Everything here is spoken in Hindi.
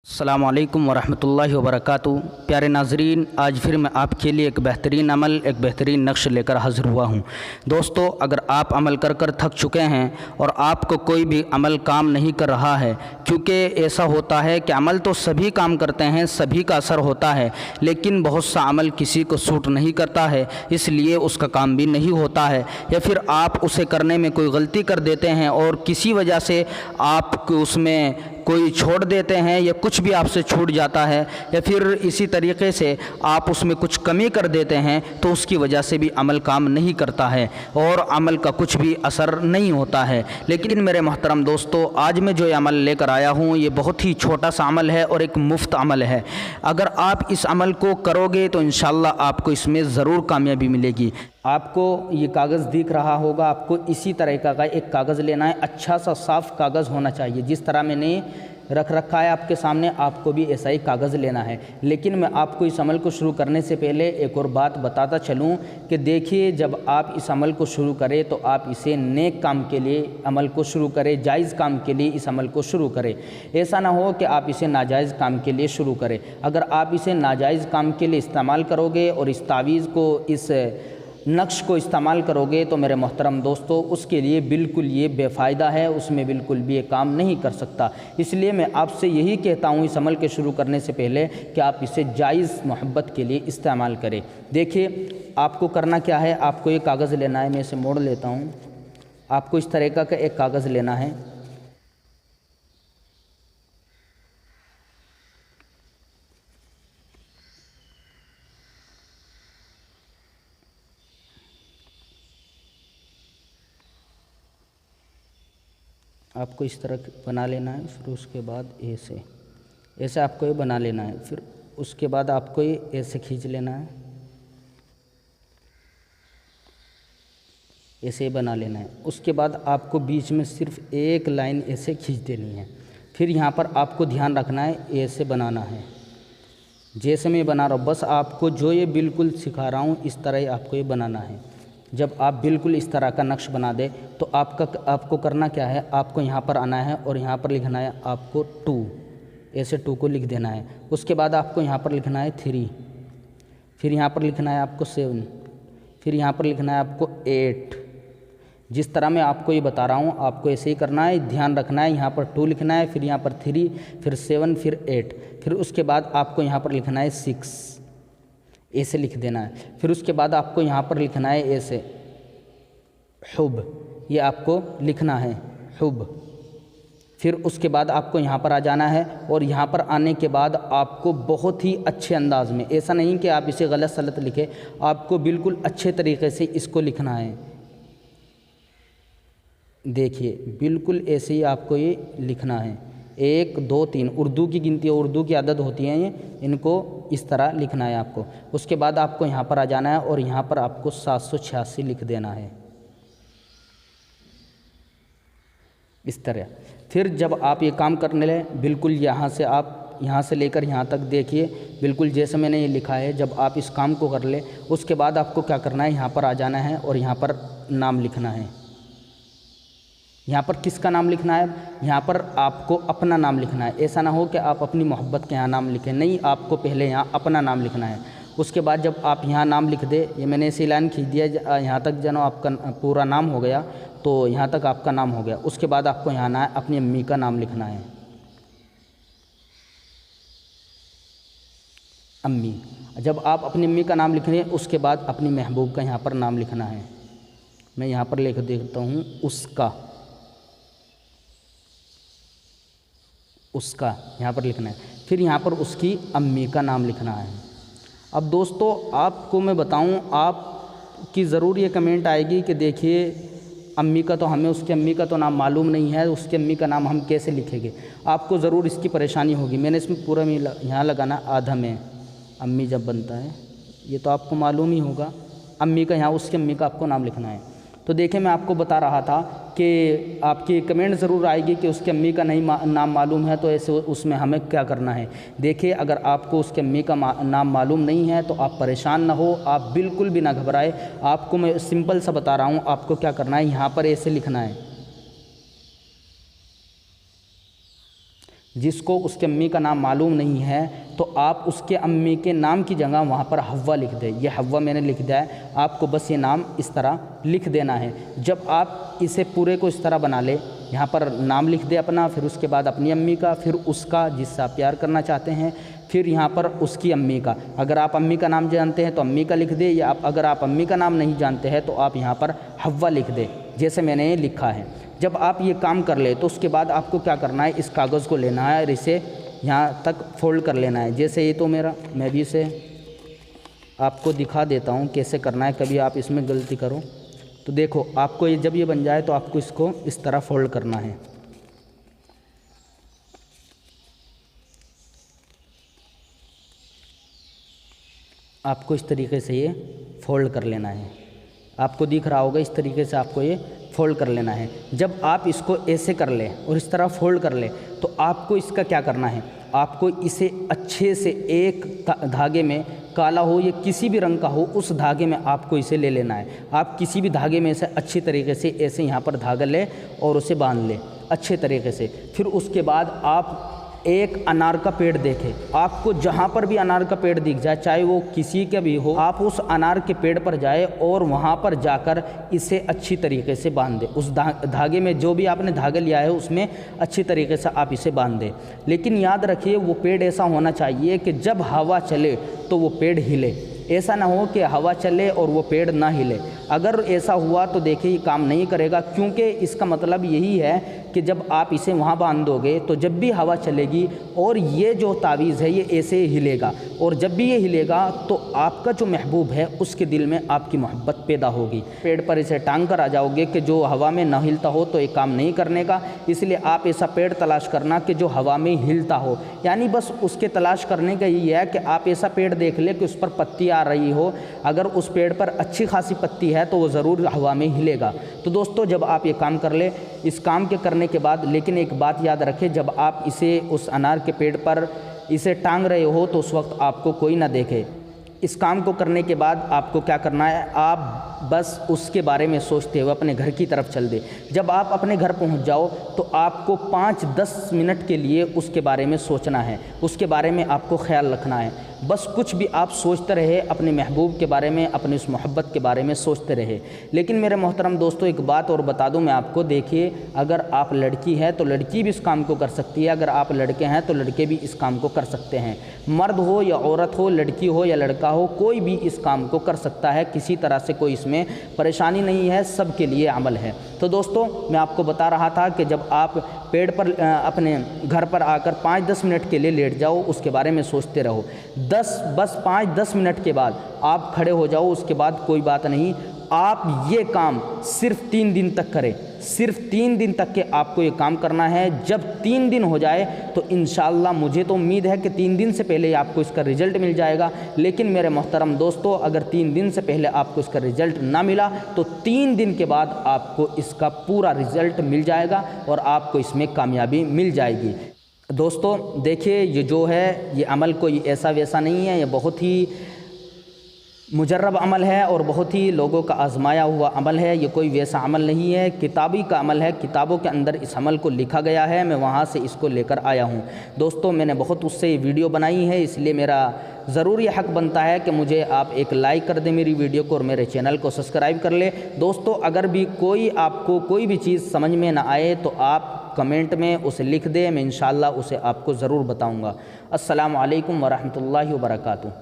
अस्सलामु अलैकुम वरहमतुल्लाहि वबरकातुहू। प्यारे नाज़रीन, आज फिर मैं आपके लिए एक बेहतरीन अमल, एक बेहतरीन नक्श लेकर हाज़िर हुआ हूँ। दोस्तों, अगर आप अमल कर कर थक चुके हैं और आपको कोई भी अमल काम नहीं कर रहा है, क्योंकि ऐसा होता है कि अमल तो सभी काम करते हैं, सभी का असर होता है, लेकिन बहुत सा अमल किसी को सूट नहीं करता है, इसलिए उसका काम भी नहीं होता है, या फिर आप उसे करने में कोई गलती कर देते हैं और किसी वजह से आप उसमें कोई छोड़ देते हैं या कुछ भी आपसे छूट जाता है, या फिर इसी तरीके से आप उसमें कुछ कमी कर देते हैं, तो उसकी वजह से भी अमल काम नहीं करता है और अमल का कुछ भी असर नहीं होता है। लेकिन मेरे मोहतरम दोस्तों, आज मैं जो अमल लेकर आया हूँ ये बहुत ही छोटा सा अमल है और एक मुफ्त अमल है। अगर आप इस अमल को करोगे तो इंशाअल्लाह आपको इसमें ज़रूर कामयाबी मिलेगी। आपको ये कागज़ दिख रहा होगा, आपको इसी तरह का एक कागज़ लेना है। अच्छा सा साफ़ कागज़ होना चाहिए, जिस तरह मैंने रख रखा है आपके सामने, आपको भी ऐसा ही कागज़ लेना है। लेकिन मैं आपको इस अमल को शुरू करने से पहले एक और बात बताता चलूं कि देखिए, जब आप इस अमल को शुरू करें तो आप इसे नेक काम के लिए अमल को शुरू करें, जायज़ काम के लिए इस अमल को शुरू करें। ऐसा ना हो कि आप इसे नाजायज़ काम के लिए शुरू करें। अगर आप इसे नाजायज़ काम के लिए इस्तेमाल करोगे और इस तावीज़ को, इस नक्श को इस्तेमाल करोगे, तो मेरे मोहतरम दोस्तों उसके लिए बिल्कुल ये बेफ़ायदा है, उसमें बिल्कुल भी ये काम नहीं कर सकता। इसलिए मैं आपसे यही कहता हूँ इस अमल के शुरू करने से पहले कि आप इसे जायज़ मोहब्बत के लिए इस्तेमाल करें। देखिए, आपको करना क्या है, आपको ये कागज़ लेना है। मैं इसे मोड़ लेता हूँ। आपको इस तरह का एक कागज़ लेना है। आपको इस तरह बना लेना है। फिर उसके बाद ऐसे आपको ये बना लेना है। फिर उसके बाद आपको ये ऐसे खींच लेना है, ऐसे ही बना लेना है। उसके बाद आपको बीच में सिर्फ एक लाइन ऐसे खींच देनी है। फिर यहाँ पर आपको ध्यान रखना है, ऐसे बनाना है जैसे मैं बना रहा हूँ। बस आपको जो ये बिल्कुल सिखा रहा हूँ इस तरह ही आपको ये बनाना है। जब आप बिल्कुल इस तरह का नक्श बना दे तो आपको करना क्या है, आपको यहाँ पर आना है और यहाँ पर लिखना है आपको 2, ऐसे 2 को लिख देना है। उसके बाद आपको यहाँ पर लिखना है 3, फिर यहाँ पर लिखना है आपको 7, फिर यहाँ पर लिखना है आपको 8। जिस तरह मैं आपको ये बता रहा हूँ आपको ऐसे ही करना है, ध्यान रखना है। यहाँ पर 2 लिखना है, फिर यहाँ पर 3, फिर 7, फिर 8, फिर उसके बाद आपको यहाँ पर लिखना है 6, ऐसे लिख देना है। फिर उसके बाद आपको यहाँ पर लिखना है ऐसे हुब, ये आपको लिखना है हुब। फिर उसके बाद आपको यहाँ पर आ जाना है और यहाँ पर आने के बाद आपको बहुत ही अच्छे अंदाज में, ऐसा नहीं कि आप इसे गलत सलत लिखें, आपको बिल्कुल अच्छे तरीके से इसको लिखना है। देखिए, बिल्कुल ऐसे ही आपको ये लिखना है। 1 2 3 उर्दू की गिनती, उर्दू की आदत होती है ये, इनको इस तरह लिखना है आपको। उसके बाद आपको यहाँ पर आ जाना है और यहाँ पर आपको 786 लिख देना है इस तरह। फिर जब आप ये काम करने लें, बिल्कुल यहाँ से लेकर यहाँ तक देखिए, बिल्कुल जैसे मैंने ये लिखा है। जब आप इस काम को कर ले, उसके बाद आपको क्या करना है, यहाँ पर आ जाना है और यहाँ पर नाम लिखना है। यहाँ पर किसका नाम लिखना है, यहाँ पर आपको अपना नाम लिखना है। ऐसा ना हो कि आप अपनी मोहब्बत के यहाँ नाम लिखें, नहीं, आपको पहले यहाँ अपना नाम लिखना है। उसके बाद जब आप यहाँ नाम लिख दे, ये मैंने ऐसी लाइन खींच दिया, यहाँ तक जनो आपका पूरा नाम हो गया, तो यहाँ तक आपका नाम हो गया। उसके बाद आपको यहाँ ना अपनी अम्मी का नाम लिखना है, अम्मी। जब आप अपनी अम्मी का नाम लिख रहे हैं, उसके बाद अपनी महबूब का यहाँ पर नाम लिखना है। मैं यहाँ पर लिख देता हूँ उसका यहाँ पर लिखना है। फिर यहाँ पर उसकी अम्मी का नाम लिखना है। अब दोस्तों, आपको मैं बताऊँ, आपकी ज़रूर ये कमेंट आएगी कि देखिए, अम्मी का तो हमें उसकी अम्मी का तो नाम मालूम नहीं है, उसकी अम्मी का नाम हम कैसे लिखेंगे। आपको ज़रूर इसकी परेशानी होगी। मैंने इसमें पूरा में यहाँ लगाना आधा में अम्मी जब बनता है, ये तो आपको मालूम ही होगा। अम्मी का यहाँ उसकी अम्मी का आपको नाम लिखना है। तो देखिए, मैं आपको बता रहा था कि आपकी कमेंट ज़रूर आएगी कि उसकी अम्मी का नहीं नाम मालूम है, तो ऐसे उसमें हमें क्या करना है। देखिए, अगर आपको उसकी अम्मी का नाम मालूम नहीं है तो आप परेशान ना हो, आप बिल्कुल भी ना घबराए। आपको मैं सिंपल सा बता रहा हूँ, आपको क्या करना है, यहाँ पर ऐसे लिखना है। जिसको उसके अम्मी का नाम मालूम नहीं है तो आप उसके अम्मी के नाम की जगह वहाँ पर हव्वा लिख दें। ये हव्वा मैंने लिख दिया है, आपको बस ये नाम इस तरह लिख देना है। जब आप इसे पूरे को इस तरह बना ले, यहाँ पर नाम लिख दे अपना, फिर उसके बाद अपनी अम्मी का, फिर उसका जिससे आप प्यार करना चाहते हैं, फिर यहाँ पर उसकी अम्मी का। अगर आप अम्मी का नाम जानते हैं तो अम्मी का लिख दे, या अगर आप अम्मी का नाम नहीं जानते हैं तो आप यहाँ पर हव्वा लिख दे, जैसे मैंने ये लिखा है। जब आप ये काम कर ले तो उसके बाद आपको क्या करना है, इस कागज़ को लेना है और इसे यहाँ तक फोल्ड कर लेना है। जैसे ये तो मेरा, मैं भी इसे आपको दिखा देता हूँ कैसे करना है, कभी आप इसमें गलती करो तो देखो। आपको ये जब ये बन जाए तो आपको इसको इस तरह फोल्ड करना है। आपको इस तरीके से ये फोल्ड कर लेना है। आपको दिख रहा होगा, इस तरीके से आपको ये फोल्ड कर लेना है। जब आप इसको ऐसे कर ले और इस तरह फोल्ड कर ले तो आपको इसका क्या करना है, आपको इसे अच्छे से एक धागे में, काला हो या किसी भी रंग का हो, उस धागे में आपको इसे ले लेना है। आप किसी भी धागे में से अच्छी तरीके से ऐसे यहाँ पर धागा ले और उसे बांध ले अच्छे तरीके से। फिर उसके बाद आप एक अनार का पेड़ देखें, आपको जहाँ पर भी अनार का पेड़ दिख जाए, चाहे वो किसी का भी हो, आप उस अनार के पेड़ पर जाए और वहाँ पर जाकर इसे अच्छी तरीके से बांध दें। उस धागे में, जो भी आपने धागा लिया है उसमें अच्छी तरीके से आप इसे बांध दें। लेकिन याद रखिए वो पेड़ ऐसा होना चाहिए कि जब हवा चले तो वो पेड़ हिले। ऐसा ना हो कि हवा चले और वो पेड़ ना हिले। अगर ऐसा हुआ तो देखिए ये काम नहीं करेगा, क्योंकि इसका मतलब यही है कि जब आप इसे वहाँ बांध दोगे तो जब भी हवा चलेगी और ये जो तावीज़ है ये ऐसे हिलेगा, और जब भी ये हिलेगा तो आपका जो महबूब है उसके दिल में आपकी मोहब्बत पैदा होगी। पेड़ पर इसे टांग कर आ जाओगे कि जो हवा में ना हिलता हो तो ये काम नहीं करने का। इसलिए आप ऐसा पेड़ तलाश करना कि जो हवा में हिलता हो, यानी बस उसके तलाश करने का यही है कि आप ऐसा पेड़ देख ले कि उस पर पत्ती आ रही हो। अगर उस पेड़ पर अच्छी खासी पत्ती है तो वो ज़रूर हवा में हिलेगा। तो दोस्तों जब आप ये काम कर ले, इस काम के करने के बाद, लेकिन एक बात याद रखें, जब आप इसे उस अनार के पेड़ पर इसे टांग रहे हो तो उस वक्त आपको कोई ना देखे। इस काम को करने के बाद आपको क्या करना है, आप बस उसके बारे में सोचते हुए अपने घर की तरफ चल दे। जब आप अपने घर पहुंच जाओ तो आपको 5-10 मिनट के लिए उसके बारे में सोचना है, उसके बारे में आपको ख्याल रखना है। बस कुछ भी आप सोचते रहे अपने महबूब के बारे में, अपनी उस मोहब्बत के बारे में सोचते रहे। लेकिन मेरे मोहतरम दोस्तों एक बात और बता दूं मैं आपको, देखिए अगर आप लड़की है तो लड़की भी इस काम को कर सकती है, अगर आप लड़के हैं तो लड़के भी इस काम को कर सकते हैं। मर्द हो या औरत हो, लड़की हो या लड़का हो, कोई भी इस काम को कर सकता है। किसी तरह से कोई इसमें परेशानी नहीं है, सबके लिए अमल है। तो दोस्तों मैं आपको बता रहा था कि जब आप पेड़ पर अपने घर पर आकर 5-10 मिनट के लिए लेट जाओ, उसके बारे में सोचते रहो। बस 5-10 मिनट के बाद आप खड़े हो जाओ। उसके बाद कोई बात नहीं, आप ये काम सिर्फ 3 दिन तक करें। सिर्फ 3 दिन तक के आपको ये काम करना है। जब 3 दिन हो जाए तो इंशाअल्लाह मुझे तो उम्मीद है कि 3 दिन से पहले आपको इसका रिज़ल्ट मिल जाएगा। लेकिन मेरे मोहतरम दोस्तों अगर 3 दिन से पहले आपको इसका रिज़ल्ट ना मिला तो 3 दिन के बाद आपको इसका पूरा रिज़ल्ट मिल जाएगा और आपको इसमें कामयाबी मिल जाएगी। दोस्तों देखिए ये जो है ये अमल कोई ऐसा वैसा नहीं है, ये बहुत ही मुजर्रब अमल है और बहुत ही लोगों का आजमाया हुआ अमल है। ये कोई वैसा अमल नहीं है, किताबी का अमल है। किताबों के अंदर इस अमल को लिखा गया है, मैं वहाँ से इसको लेकर आया हूँ। दोस्तों मैंने बहुत उससे वीडियो बनाई है, इसलिए मेरा ज़रूर ये हक़ बनता है कि मुझे आप एक लाइक कर दें मेरी वीडियो को और मेरे चैनल को सब्सक्राइब कर ले। दोस्तों अगर भी कोई आपको कोई भी चीज़ समझ में ना आए तो आप कमेंट में उसे लिख दें, मैं इंशाअल्लाह उसे आपको ज़रूर बताऊँगा। अस्सलामु अलैकुम वरहमतुल्लाहि वबरकातुहू।